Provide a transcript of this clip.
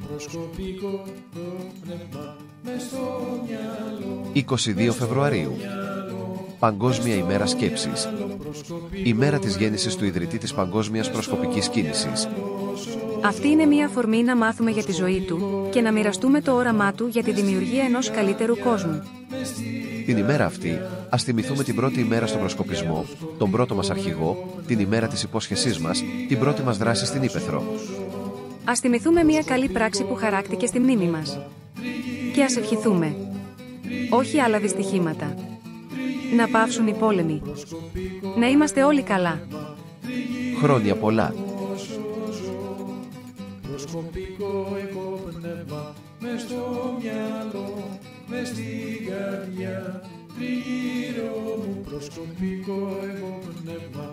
προσκοπικό το πνεύμα μες στο μυαλό. 22 Φεβρουαρίου. Παγκόσμια ημέρα σκέψης. Ημέρα της γέννησης του ιδρυτή της παγκόσμιας προσκοπικής κίνησης. Αυτή είναι μια αφορμή να μάθουμε για τη ζωή του και να μοιραστούμε το όραμά του για τη δημιουργία ενός καλύτερου κόσμου. Την ημέρα αυτή, ας θυμηθούμε την πρώτη ημέρα στον προσκοπισμό, τον πρώτο μας αρχηγό, την ημέρα της υπόσχεσής μας, την πρώτη μας δράση στην Ύπαιθρο. Ας θυμηθούμε μια καλή πράξη που χαράκτηκε στη μνήμη μας. Και ας ευχηθούμε. Όχι άλλα δυστυχήματα. Να πάυσουν οι πόλεμοι. Να είμαστε όλοι καλά. Χρόνια πολλά. Προσκοπικό εγώ πνεύμα μες στο μυαλό, μες στην καρδιά. Τριγύρω μου προσκοπικό εγώ πνεύμα